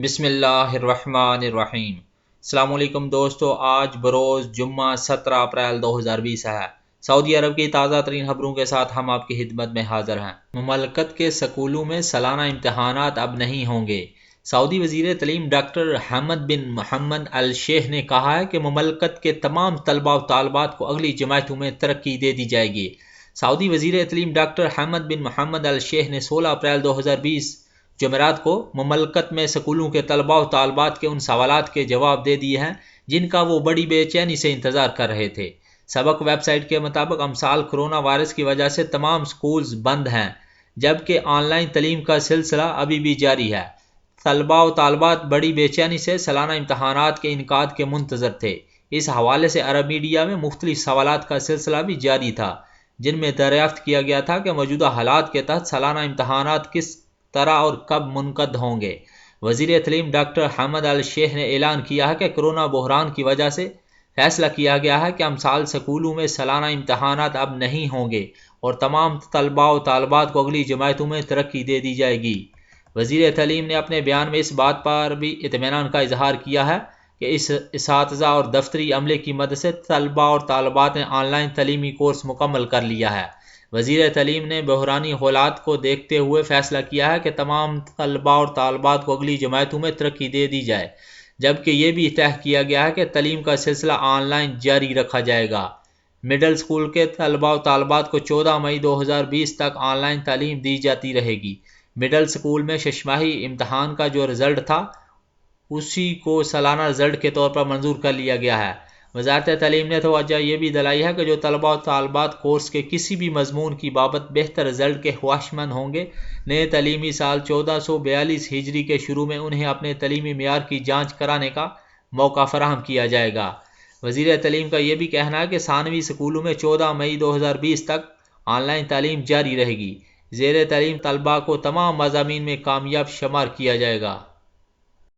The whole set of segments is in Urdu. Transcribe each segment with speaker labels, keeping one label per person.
Speaker 1: بسم اللہ الرحمن الرحیم۔ السلام علیکم دوستو، آج بروز جمعہ 17 اپریل 2020 ہے۔ سعودی عرب کی تازہ ترین خبروں کے ساتھ ہم آپ کی خدمت میں حاضر ہیں۔ مملکت کے سکولوں میں سالانہ امتحانات اب نہیں ہوں گے۔ سعودی وزیر تعلیم ڈاکٹر حمد بن محمد الشیخ نے کہا ہے کہ مملکت کے تمام طلباء و طالبات کو اگلی جماعتوں میں ترقی دے دی جائے گی۔ سعودی وزیر تعلیم ڈاکٹر حمد بن محمد الشیخ نے 16 اپریل 2020 جمعرات کو مملکت میں سکولوں کے طلباء و طالبات کے ان سوالات کے جواب دے دیے ہیں جن کا وہ بڑی بے چینی سے انتظار کر رہے تھے۔ سبق ویب سائٹ کے مطابق امسال کرونا وائرس کی وجہ سے تمام سکولز بند ہیں، جبکہ آن لائن تعلیم کا سلسلہ ابھی بھی جاری ہے۔ طلباء و طالبات بڑی بے چینی سے سالانہ امتحانات کے انعقاد کے منتظر تھے۔ اس حوالے سے عرب میڈیا میں مختلف سوالات کا سلسلہ بھی جاری تھا، جن میں دریافت کیا گیا تھا کہ موجودہ حالات کے تحت سالانہ امتحانات کس طرح اور کب منعقد ہوں گے۔ وزیر تعلیم ڈاکٹر حمد الشیخ نے اعلان کیا ہے کہ کرونا بحران کی وجہ سے فیصلہ کیا گیا ہے کہ امسال سکولوں میں سالانہ امتحانات اب نہیں ہوں گے اور تمام طلباء و طالبات کو اگلی جماعتوں میں ترقی دے دی جائے گی۔ وزیر تعلیم نے اپنے بیان میں اس بات پر بھی اطمینان کا اظہار کیا ہے کہ اس اساتذہ اور دفتری عملے کی مدد سے طلباء اور طالبات نے آن لائن تعلیمی کورس مکمل کر لیا ہے۔ وزیر تعلیم نے بحرانی حالات کو دیکھتے ہوئے فیصلہ کیا ہے کہ تمام طلباء اور طالبات کو اگلی جماعتوں میں ترقی دے دی جائے، جبکہ یہ بھی طے کیا گیا ہے کہ تعلیم کا سلسلہ آن لائن جاری رکھا جائے گا۔ مڈل اسکول کے طلباء و طالبات کو 14 مئی 2020 تک آن لائن تعلیم دی جاتی رہے گی۔ مڈل اسکول میں ششماہی امتحان کا جو رزلٹ تھا اسی کو سالانہ رزلٹ کے طور پر منظور کر لیا گیا ہے۔ وزارت تعلیم نے توجہ یہ بھی دلائی ہے کہ جو طلباء و طالبات کورس کے کسی بھی مضمون کی بابت بہتر رزلٹ کے خواہشمند ہوں گے، نئے تعلیمی سال 1442 ہجری کے شروع میں انہیں اپنے تعلیمی معیار کی جانچ کرانے کا موقع فراہم کیا جائے گا۔ وزیر تعلیم کا یہ بھی کہنا ہے کہ ثانوی سکولوں میں 14 مئی 2020 تک آن لائن تعلیم جاری رہے گی۔ زیر تعلیم طلباء کو تمام مضامین میں کامیاب شمار کیا جائے گا۔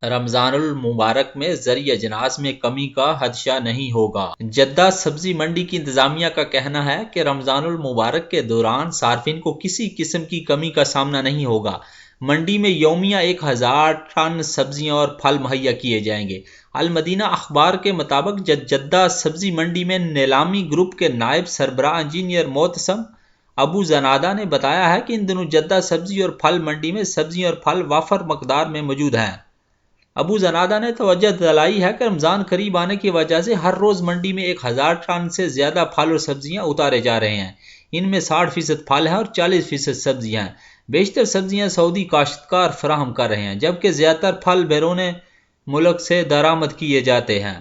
Speaker 1: رمضان المبارک میں زرعی اجناس میں کمی کا خدشہ نہیں ہوگا۔ جدہ سبزی منڈی کی انتظامیہ کا کہنا ہے کہ رمضان المبارک کے دوران صارفین کو کسی قسم کی کمی کا سامنا نہیں ہوگا۔ منڈی میں یومیہ 1000 ٹن سبزیاں اور پھل مہیا کیے جائیں گے۔ المدینہ اخبار کے مطابق جدہ سبزی منڈی میں نیلامی گروپ کے نائب سربراہ انجینئر معتصم ابو زنادہ نے بتایا ہے کہ ان دنوں جدہ سبزی اور پھل منڈی میں سبزیاں اور پھل وافر مقدار میں موجود ہیں۔ ابو زنادہ نے توجہ دلائی ہے کہ رمضان قریب آنے کی وجہ سے ہر روز منڈی میں 1000 ٹن سے زیادہ پھل اور سبزیاں اتارے جا رہے ہیں۔ ان میں 60% پھل ہیں اور 40% سبزیاں ہیں۔ بیشتر سبزیاں سعودی کاشتکار فراہم کر رہے ہیں، جبکہ زیادہ تر پھل بیرون ملک سے درآمد کیے جاتے ہیں۔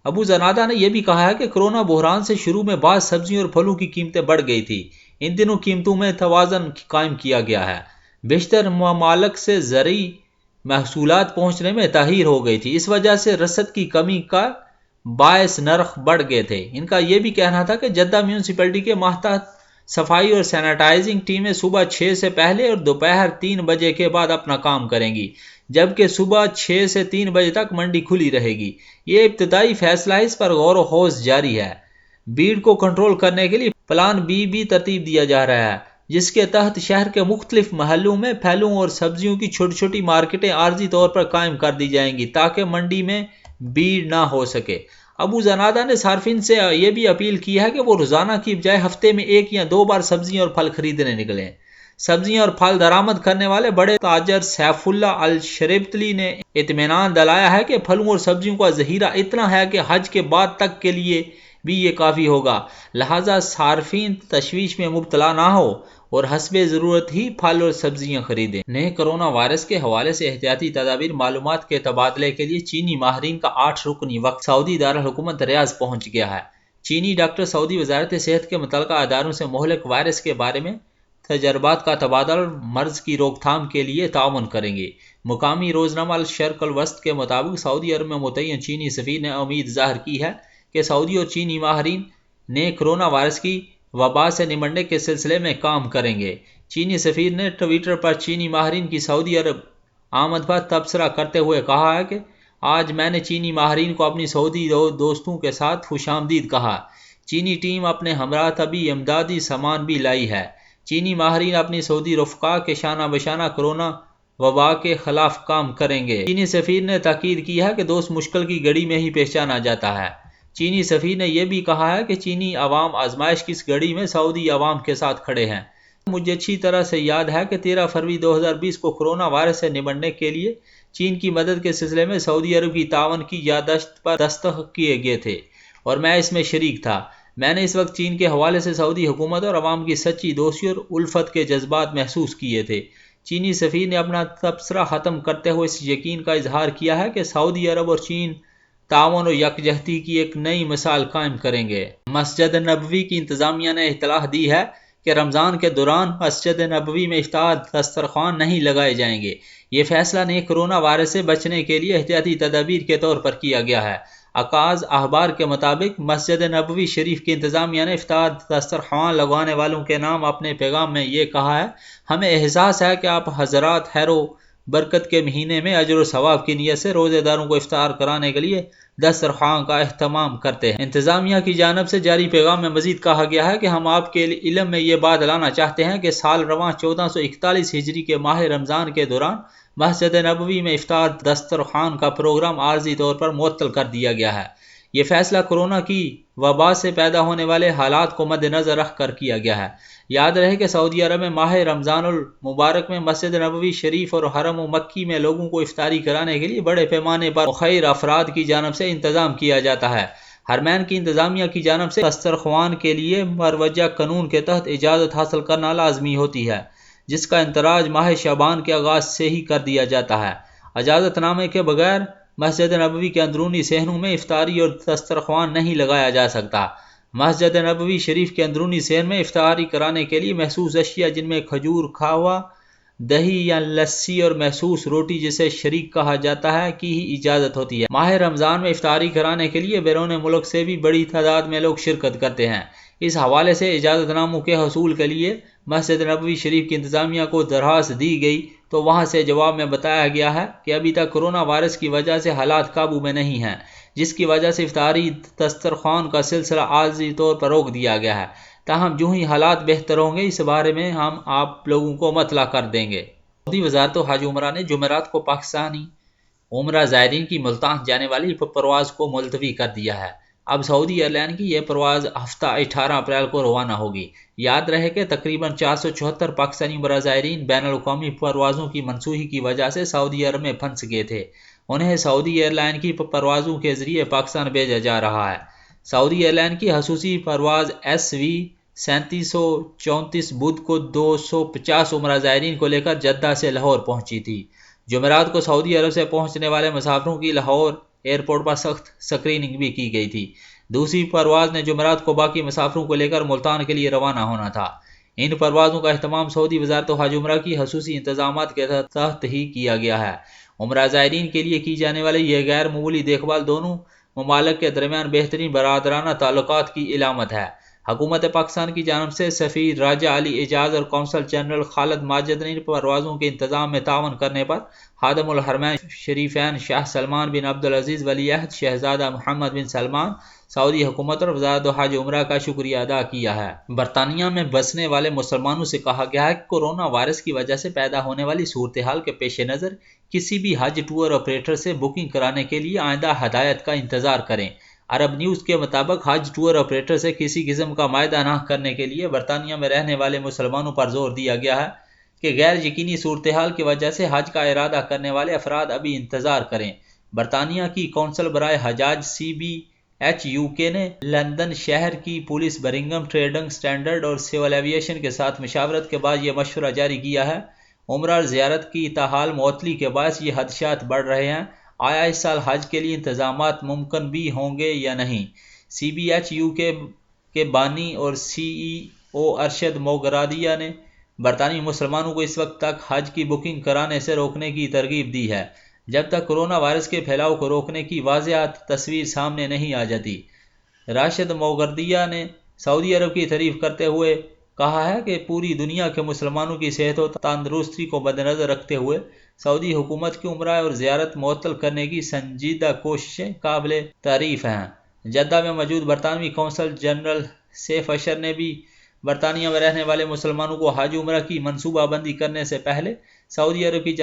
Speaker 1: ابو زنادہ نے یہ بھی کہا ہے کہ کرونا بحران سے شروع میں بعض سبزیوں اور پھلوں کی قیمتیں بڑھ گئی تھی۔ ان دنوں قیمتوں میں توازن قائم کیا گیا ہے۔ بیشتر ممالک سے زرعی محصولات پہنچنے میں تاخیر ہو گئی تھی، اس وجہ سے رسد کی کمی کا باعث نرخ بڑھ گئے تھے۔ ان کا یہ بھی کہنا تھا کہ جدہ میونسپلٹی کے ماتحت صفائی اور سینیٹائزنگ ٹیمیں صبح 6 سے پہلے اور دوپہر 3 بجے کے بعد اپنا کام کریں گی، جبکہ صبح 6 سے 3 بجے تک منڈی کھلی رہے گی۔ یہ ابتدائی فیصلہ ہے، اس پر غور و خوض جاری ہے۔ بھیڑ کو کنٹرول کرنے کے لیے پلان بی بھی ترتیب دیا جا رہا ہے، جس کے تحت شہر کے مختلف محلوں میں پھلوں اور سبزیوں کی چھوٹی چھوٹی مارکیٹیں عارضی طور پر قائم کر دی جائیں گی تاکہ منڈی میں بھیڑ نہ ہو سکے۔ ابو زنادہ نے صارفین سے یہ بھی اپیل کی ہے کہ وہ روزانہ کی بجائے ہفتے میں 1 یا 2 بار سبزیاں اور پھل خریدنے نکلیں۔ سبزیاں اور پھل درآمد کرنے والے بڑے تاجر سیف اللہ الشریبتلی نے اطمینان دلایا ہے کہ پھلوں اور سبزیوں کا ذخیرہ اتنا ہے کہ حج کے بعد تک کے لیے بھی یہ کافی ہوگا، لہٰذا صارفین تشویش میں مبتلا نہ ہو اور حسب ضرورت ہی پھل اور سبزیاں خریدیں۔ نئے کرونا وائرس کے حوالے سے احتیاطی تدابیر معلومات کے تبادلے کے لیے چینی ماہرین کا 8 رکنی وفد سعودی دارالحکومت ریاض پہنچ گیا ہے۔ چینی ڈاکٹر سعودی وزارت صحت کے متعلقہ اداروں سے مہلک وائرس کے بارے میں تجربات کا تبادلہ اور مرض کی روک تھام کے لیے تعاون کریں گے۔ مقامی روزنامہ الشرق الاوسط کے مطابق سعودی عرب میں متعین چینی سفیر نے امید ظاہر کی ہے کہ سعودی اور چینی ماہرین نئے کرونا وائرس کی وبا سے نمٹنے کے سلسلے میں کام کریں گے۔ چینی سفیر نے ٹویٹر پر چینی ماہرین کی سعودی عرب آمد پر تبصرہ کرتے ہوئے کہا ہے کہ آج میں نے چینی ماہرین کو اپنی سعودی دوستوں کے ساتھ خوش آمدید کہا۔ چینی ٹیم اپنے ہمراہ طبی امدادی سامان بھی لائی ہے۔ چینی ماہرین اپنی سعودی رفقا کے شانہ بشانہ کرونا وبا کے خلاف کام کریں گے۔ چینی سفیر نے تاکید کی ہے کہ دوست مشکل کی گھڑی میں ہی پہچانا جاتا ہے۔ چینی سفیر نے یہ بھی کہا ہے کہ چینی عوام آزمائش کی اس گھڑی میں سعودی عوام کے ساتھ کھڑے ہیں۔ مجھے اچھی طرح سے یاد ہے کہ 13 فروری 2020 کو کورونا وائرس سے نمٹنے کے لیے چین کی مدد کے سلسلے میں سعودی عرب کی تعاون کی یادداشت پر دستخط کیے گئے تھے اور میں اس میں شریک تھا۔ میں نے اس وقت چین کے حوالے سے سعودی حکومت اور عوام کی سچی دوستی اور الفت کے جذبات محسوس کیے تھے۔ چینی سفیر نے اپنا تبصرہ ختم کرتے ہوئے اس یقین کا اظہار کیا ہے کہ سعودی عرب اور چین تعاون اور یکجہتی کی ایک نئی مثال قائم کریں گے۔ مسجد نبوی کی انتظامیہ نے اطلاع دی ہے کہ رمضان کے دوران مسجد نبوی میں افطار دسترخوان نہیں لگائے جائیں گے۔ یہ فیصلہ نئے کرونا وائرس سے بچنے کے لیے احتیاطی تدابیر کے طور پر کیا گیا ہے۔ عکاظ اخبار کے مطابق مسجد نبوی شریف کی انتظامیہ نے افطار دسترخوان لگوانے والوں کے نام اپنے پیغام میں یہ کہا ہے: ہمیں احساس ہے کہ آپ حضرات خیر و برکت کے مہینے میں اجر و ثواب کی نیت سے روزے داروں کو افطار کرانے کے لیے دسترخوان کا اہتمام کرتے ہیں۔ انتظامیہ کی جانب سے جاری پیغام میں مزید کہا گیا ہے کہ ہم آپ کے علم میں یہ بات لانا چاہتے ہیں کہ سال رواں 1441 ہجری کے ماہ رمضان کے دوران مسجد نبوی میں افطار دسترخوان کا پروگرام عارضی طور پر معطل کر دیا گیا ہے۔ یہ فیصلہ کورونا کی وبا سے پیدا ہونے والے حالات کو مد نظر رکھ کر کیا گیا ہے۔ یاد رہے کہ سعودی عرب میں ماہ رمضان المبارک میں مسجد نبوی شریف اور حرم مکی میں لوگوں کو افطاری کرانے کے لیے بڑے پیمانے پر مخیر افراد کی جانب سے انتظام کیا جاتا ہے۔ حرمین کی انتظامیہ کی جانب سے دسترخوان کے لیے مروجہ قانون کے تحت اجازت حاصل کرنا لازمی ہوتی ہے، جس کا اندراج ماہ شعبان کے آغاز سے ہی کر دیا جاتا ہے۔ اجازت نامے کے بغیر مسجد نبوی کے اندرونی صحنوں میں افطاری اور دسترخوان نہیں لگایا جا سکتا۔ مسجد نبوی شریف کے اندرونی صحن میں افطاری کرانے کے لیے مخصوص اشیاء جن میں کھجور، کھاوا، دہی یا لسی اور مخصوص روٹی جسے شریک کہا جاتا ہے کی ہی اجازت ہوتی ہے۔ ماہ رمضان میں افطاری کرانے کے لیے بیرون ملک سے بھی بڑی تعداد میں لوگ شرکت کرتے ہیں۔ اس حوالے سے اجازت ناموں کے حصول کے لیے مسجد نبوی شریف کی انتظامیہ کو درخواست دی گئی تو وہاں سے جواب میں بتایا گیا ہے کہ ابھی تک کورونا وائرس کی وجہ سے حالات قابو میں نہیں ہیں، جس کی وجہ سے افطاری دسترخوان کا سلسلہ عارضی طور پر روک دیا گیا ہے۔ تاہم جو ہی حالات بہتر ہوں گے اس بارے میں ہم آپ لوگوں کو مطلع کر دیں گے۔ سعودی وزارت حج عمرہ نے جمعرات کو پاکستانی عمرہ زائرین کی ملتان جانے والی پرواز کو ملتوی کر دیا ہے۔ اب سعودی ایئر لائن کی یہ پرواز ہفتہ 18 اپریل کو روانہ ہوگی۔ یاد رہے کہ تقریباً 474 پاکستانی عمرہ زائرین بین الاقوامی پروازوں کی منسوخی کی وجہ سے سعودی عرب میں پھنس گئے تھے۔ انہیں سعودی ایئر لائن کی پروازوں کے ذریعے پاکستان بھیجا جا رہا ہے۔ سعودی ایئر لائن کی خصوصی پرواز SW 3734 بدھ کو 250 عمرہ زائرین کو لے کر جدہ سے لاہور پہنچی تھی۔ جمعرات کو سعودی عرب سے پہنچنے والے مسافروں کی لاہور ایئرپورٹ پر سخت اسکریننگ بھی کی گئی تھی۔ دوسری پرواز نے جمعرات کو باقی مسافروں کو لے کر ملتان کے لیے روانہ ہونا تھا۔ ان پروازوں کا اہتمام سعودی وزارت حج عمرہ کی خصوصی انتظامات کے تحت ہی کیا گیا ہے۔ عمرہ زائرین کے لیے کی جانے والی یہ غیر معمولی دیکھ بھال دونوں ممالک کے درمیان بہترین برادرانہ تعلقات کی علامت ہے۔ حکومت پاکستان کی جانب سے سفیر راجہ علی اعجاز اور قونصل جنرل خالد ماجد نے پروازوں کے انتظام میں تعاون کرنے پر خادم الحرمین شریفین شاہ سلمان بن عبدالعزیز ولی عہد شہزادہ محمد بن سلمان، سعودی حکومت اور وزارت حج عمرہ کا شکریہ ادا کیا ہے۔ برطانیہ میں بسنے والے مسلمانوں سے کہا گیا ہے کہ کورونا وائرس کی وجہ سے پیدا ہونے والی صورتحال کے پیش نظر کسی بھی حج ٹور آپریٹر سے بکنگ کرانے کے لیے آئندہ ہدایت کا انتظار کریں۔ عرب نیوز کے مطابق حج ٹور آپریٹر سے کسی قسم کا معاہدہ نہ کرنے کے لیے برطانیہ میں رہنے والے مسلمانوں پر زور دیا گیا ہے کہ غیر یقینی صورتحال کی وجہ سے حج کا ارادہ کرنے والے افراد ابھی انتظار کریں۔ برطانیہ کی کونسل برائے حجاج CBH UK نے لندن شہر کی پولیس، برمنگھم ٹریڈنگ سٹینڈرڈ اور سول ایویشن کے ساتھ مشاورت کے بعد یہ مشورہ جاری کیا ہے۔ عمرہ اور زیارت کی تاحال معطلی کے باعث یہ خدشات بڑھ رہے ہیں۔ آیا اس سال حج کے لیے انتظامات ممکن بھی ہوں گے یا نہیں؟ CBH UK کے بانی اور CEO ارشد موگرادیہ نے برطانوی مسلمانوں کو اس وقت تک حج کی بکنگ کرانے سے روکنے کی ترغیب دی ہے جب تک کورونا وائرس کے پھیلاؤ کو روکنے کی واضح تصویر سامنے نہیں آ جاتی۔ راشد موگردیہ نے سعودی عرب کی تعریف کرتے ہوئے کہا ہے کہ پوری دنیا کے مسلمانوں کی صحت و تندرستی کو مد نظر رکھتے ہوئے سعودی حکومت کی عمرہ اور زیارت معطل کرنے کی سنجیدہ کوششیں قابل تعریف ہیں۔ جدہ میں موجود برطانوی قونصل جنرل سیف اشر نے بھی برطانیہ میں رہنے والے مسلمانوں کو حج عمرہ کی منصوبہ بندی کرنے سے پہلے سعودی عرب کی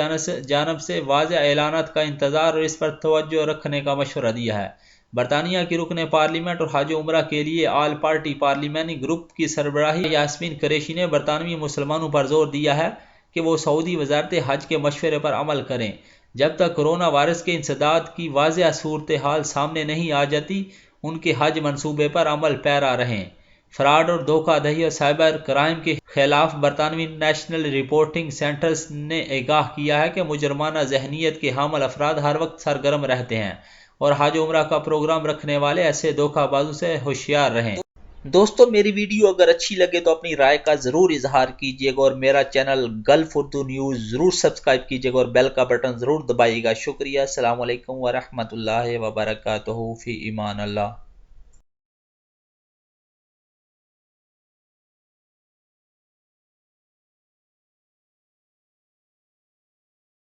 Speaker 1: جانب سے واضح اعلانات کا انتظار اور اس پر توجہ رکھنے کا مشورہ دیا ہے۔ برطانیہ کی رکن پارلیمنٹ اور حج عمرہ کے لیے آل پارٹی پارلیمانی گروپ کی سربراہی یاسمین قریشی نے برطانوی مسلمانوں پر زور دیا ہے کہ وہ سعودی وزارت حج کے مشورے پر عمل کریں۔ جب تک کرونا وائرس کے انسداد کی واضح صورتحال سامنے نہیں آ جاتی، ان کے حج منصوبے پر عمل پیرا رہیں۔ فراڈ اور دھوکہ دہی اور سائبر کرائم کے خلاف برطانوی نیشنل رپورٹنگ سینٹرز نے آگاہ کیا ہے کہ مجرمانہ ذہنیت کے حامل افراد ہر وقت سرگرم رہتے ہیں اور حج عمرہ کا پروگرام رکھنے والے ایسے دھوکہ بازوں سے ہوشیار رہیں۔ دوستو، میری ویڈیو اگر اچھی لگے تو اپنی رائے کا ضرور اظہار کیجیے گا اور میرا چینل گلف اردو نیوز ضرور سبسکرائب کیجیے گا اور بیل کا بٹن ضرور دبائیے گا۔ شکریہ۔ السلام علیکم ورحمۃ اللہ وبرکاتہ۔ فی امان اللہ۔